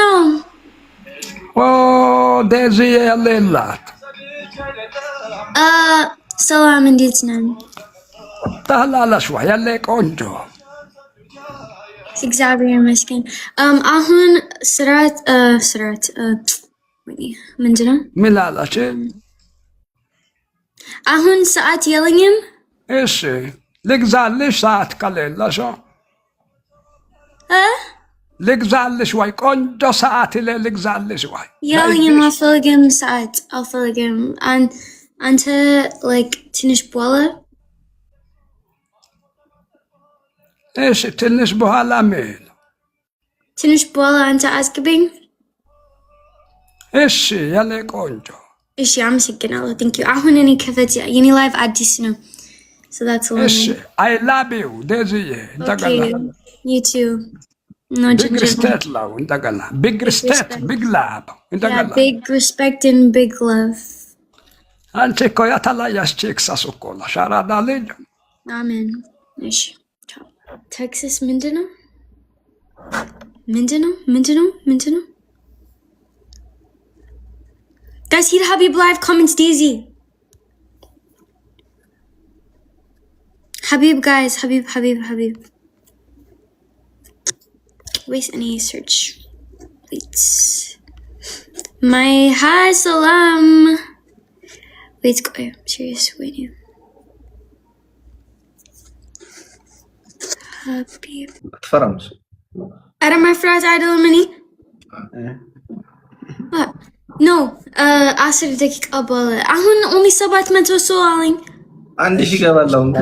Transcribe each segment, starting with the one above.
No. Oh, Daisy Lelat. Salam Inditinan. Tahlala شوية لك أنجو. Xavier Miskin. Ahun Sarat, Mindana. ملالا شيء. Ahun Saat Yellingham. إيش؟ لك زعل ساعة قليل لا شو؟ لك زعل شوي أنجو ساعة لك زعل شوي. Yellingham, Alphilligam Saat, Alphilligam. Anta like Tinish Bola. إيش تنسبها لميل؟ Tinish Bola Anta Askabing. إيش يلك أنجو؟ Ishi, I'm sick Allah, thank you. Ahun any kafeti, any live addisino. So that's a إيش little. I love you Daisy. Okay, you too. No Big ginger. respect لو أنت قلنا. Big respect, big love. أنت Yeah, قلنا. big respect and big love. أنت كويا تلا يشتيك ساسوكولا شارع داليج. Amen. Ish. Texas Mindanao? Mindanao? Guys, hit Habib live comments Daisy. Habib guys, Habib. Waste any search. Wait. My hi salam. Wait, I'm serious. Wait. Habib. فرنسا Adam my frat idol mini? What? No. Asir dakik abala. Ahun only sabat meto soaling. عندي شيء قبل لهم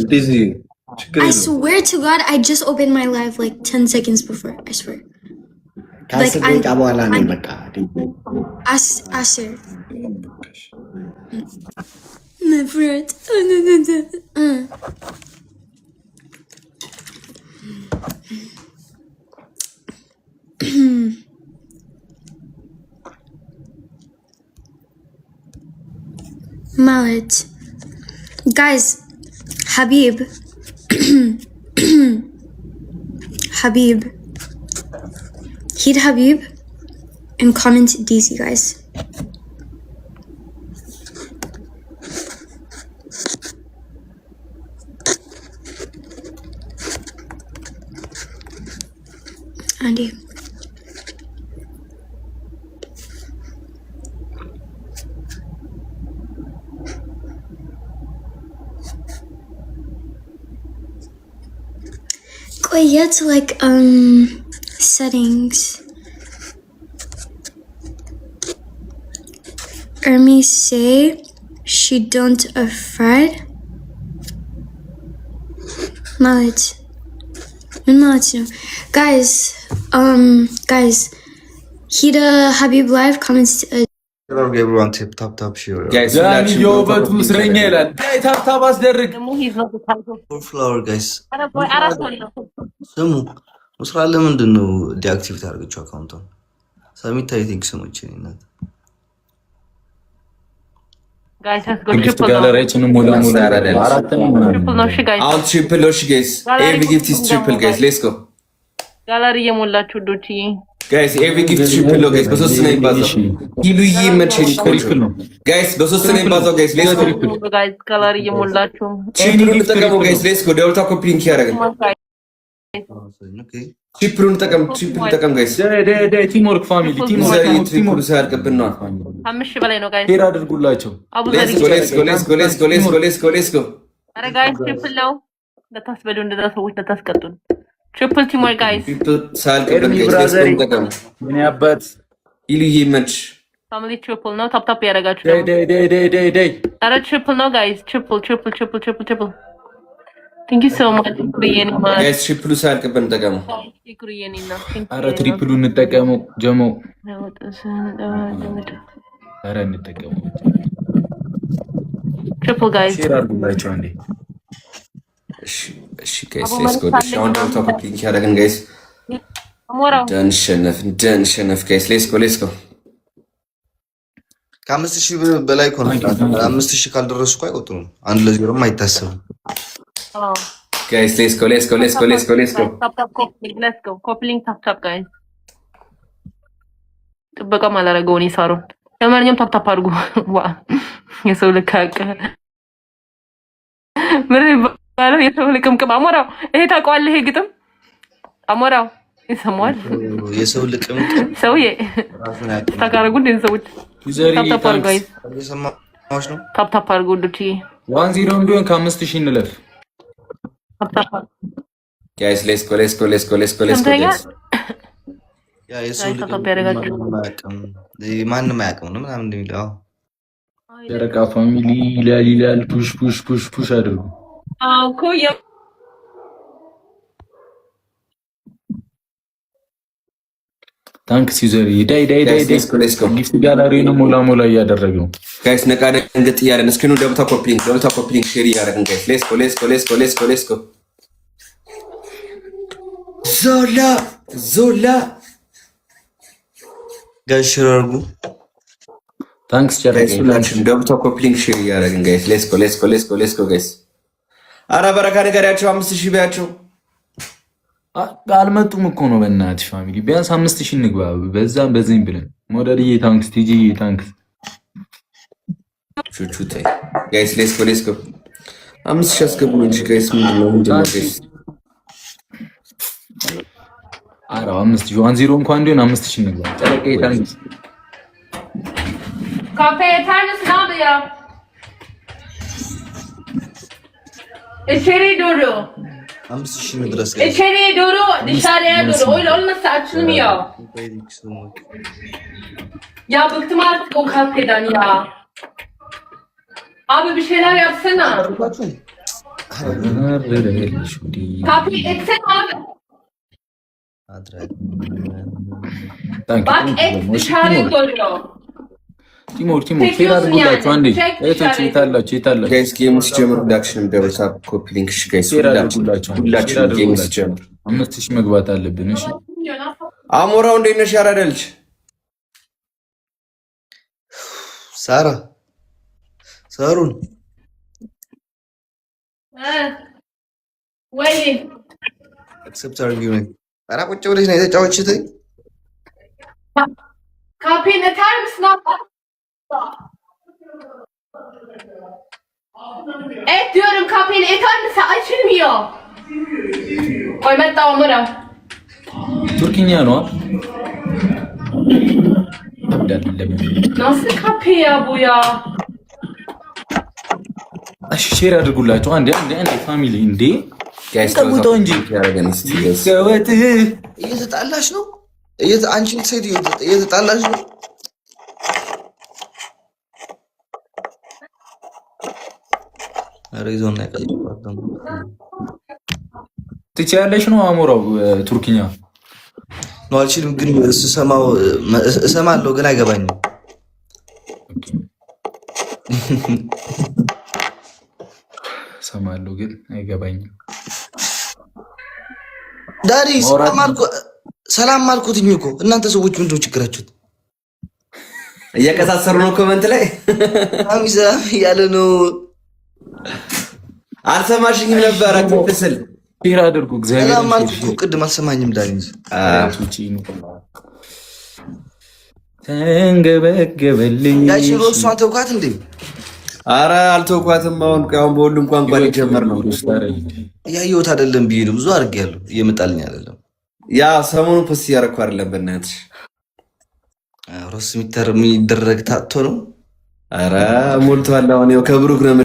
ديزي I swear to God, I just opened my live like 10 seconds before. I swear. Like Asir. My frat. Mallet. Guys, Habib. Habib. Hit Habib and comment DC, guys. Andy. Yet like settings. Ermi say she don't afraid. Mallet. Guys, Hida Habib live comments everyone tap share guys የውበቱ እስረኛ ይላል ታፕ አስደርግ ፍላወር ጋይስ ስሙ መስራ ለምንድን ነው ዲአክቲቭ ታርገችው አካውንቱን ሰሚታይ ቲንክ ስሞች ነኝነት guys has got ጊፍት triple ጋለሪያችን ሙሉ ያራዳል triple no shi guys አውት ትሪፕል ሎሽ ጋይስ ኤቭሪ ጊፍት ኢዝ ትሪፕል ጋይስ ሌትስ ጎ ጋላሪ የሞላችሁ ዶቺ ጋይስ ኤቭሪ ጊፍት ትሪፕል ነው ጋይስ በሶስት ነው ይባዛው ሂሉዬ መቼኝ ትሪፕል ነው ጋይስ በሶስት ነው ይባዛው ጋይስ ሌትስ ጎ guys ጋላሪ የሞላችሁ ትሪፕሉን ተጠቀሙ ጋይስ ሌትስ ጎ ደውል ታኮ ፒንክ ያደርጋል ትሪፕሉን ተጠቀም ጋይስ ቲም ወርክ ፋሚሊ ቲም ትሪፕሉ ሳያልቅብን ነው 5000 በላይ ነው ጋይስ ሼር አድርጉላቸው ሌትስ ጎ አረ ጋይስ ትሪፕል ነው ለታስበሉ እንደዛ ሰዎች ለታስቀጡን ትሪፕል ቲም ወርክ ጋይስ ሳያልቅብን ጋይስ ተጠቀሙ ምን ያባት ሂሉዬ መች ፋሚሊ ትሪፕል ነው ታፕ ያደርጋችሁ ዴይ አረ ትሪፕል ነው ጋይስ ትሪፕል Thank you so much. ጋይስ ትሪፕሉ ሳያልቅብን ተጠቀሙ አረ ትሪፕሉ እንጠቀሙ ጀሞ አረ እንጠቀሙ triple guys ሼር አድርጉላቸው አንዴ እሺ ጋይስ ሌትስ ጎ ዳውን ታፕ ፒንክ ያደርገን ጋይስ አሞራው ደንሸነፍ ጋይስ ሌትስ ጎ ከ5000 በላይ ኮን 5000 ካልደረሱ እኮ አይቆጥሩም 1-0 አይታሰብም Guys, let's go. Let's go. Coupling tap, guys. ጥበቃም አላረገው እኔ ሳሮን። ለማንኛውም ታፕታፕ አድርጉ። ዋ የሰው ልክ ምን ይባላል? የሰው ልቅምቅም አሞራው። ይሄ ታውቀዋለህ? ይሄ ግጥም አሞራው ይሰማዋል። የሰው ልቅምቅም ሰውዬ ታካረጉ እንደ ሰዎች ታፕታፕ አድርጉ። እየሰማሁሽ ነው። ታፕታፕ አድርጉ እንዴ 1-0 ቢሆን ከ5000 እንለፍ። ታፕታፕ ጋይስ ሌትስ ጎ ሌትስ ጎ ሌትስ ጎ ሌትስ ጎ ሌትስ ጎ ጋይስ ያ የሰው ልቅምቅም ማንም አያውቅም ነው ምናምን እንደሚለው ጨረቃ ፋሚሊ ይላል። ፑሽ ፑሽ ፑሽ ፑሽ አድርጉ። እኮ ታንክስ ዩዘር ዳይ ጊፍት ጋላሪ ነው ሞላ እያደረግነው ጋይስ ነቃ ደንገጥ እያለን እስኪ ነው ደብታ ኮፒሊንግ ሼር እያደረግን ጋይስ ሌትስ ጎ ዞላ ጋይስ ሼር አድርጉ። ታንክስ ጨረቃ ሁላችን ደብታ ኮፒሊንግ ሼር እያደረግን ጋይስ ሌትስ ጎ ጋይስ አረ በረካ ነገራቸው 5000 ቢያቸው አልመጡም እኮ ነው በእናትሽ ፋሚሊ ቢያንስ 5000 እንግባ በዛም በዚህም ብለን ሞዳልዬ ታንክስ ቲጂ ታንክስ ቹቹቴ ጋይስ ሌትስ ጎ 5000 አስገቡ እንጂ ጋይስ ምንድነው ጋይስ አራ 5000 1-0 እንኳን እንዲሆን 5000 እንግባ ጨረቃ ታንክስ ካፌ ታንስ ናብያ እቼሪ ዶሮ 5000 ድረስ እቼሪ ዶሮ ዲሻሪያ ዶሮ ኦልሞስት ያ ብክትማርት ኮካፌ ዳንያ አብ ብሸላ ያፍሰና ካፌ ኤክሰን አብ ባክ ኤክስ ሻሪ ዶሮ ቲሞር ሼር አድርጉላችሁ አንዴ እቶች ይታላችሁ ጋይስ ጌም ሲጀምር ዳክሽን ደብታ ኮፒሊንግ እሺ ጋይስ ሁላችን ጌም ሲጀምር 5000 መግባት አለብን። እሺ አሞራው እንዴት ነሽ? ያራዳልች ሳሩን ወይ አክሰፕት አድርጊው ነው። ኧረ ቁጭ ብለሽ ነው የተጫወችት ካፔን ታይምስ ናት ዲዮርም ካፔን ታይምስ አይችልም ዮ ወይ መጣው ምራ ቱርክኛ ነው አይደለም ናስ ካፔ አቡያ እሺ ሼር አድርጉላችሁ አንዴ ፋሚሊ እንዴ ጋይስ ተውቶ እንጂ ያረጋን እስቲ ጋይስ ገወት እየተጣላሽ ነው አንቺን ሴት እየተጣላሽ ነው። ሪዞን ላይ ቀጥታ ትችያለሽ ነው አሞራው ቱርክኛ ነው አልችልም፣ ግን እሰማለሁ ግን አይገባኝም። እሰማለሁ ግን አይገባኝም። ዳሪ ሰላም ማልኩትኝ እኮ እናንተ ሰዎች ምንድነው ችግራችሁት? እየቀሳሰሩ ነው ኮሜንት ላይ አሚዛ ያለ ነው። አልሰማሽኝም ነበር አትስል ሼር አድርጉ። እግዚአብሔር ሰላም ማልኩት ቅድም አልሰማኝም። ዳሪ ተንገበገበልኝ ያቺ ሮሷን ተውካት እንዴ? አረ አልተውኳትም። አሁን በሁሉም ቋንቋ ሊጀመር ነው። ያየሁት አይደለም ቢሄዱ ብዙ አድርጌያለሁ። እየመጣልኝ አይደለም። ያ ሰሞኑ ፖስት እያደረኩ አይደለም። በእናትሽ ሮስ የሚደረግ ታጥቶ ነው። አረ ሞልቷል። አሁን ያው ከብሩክ ነው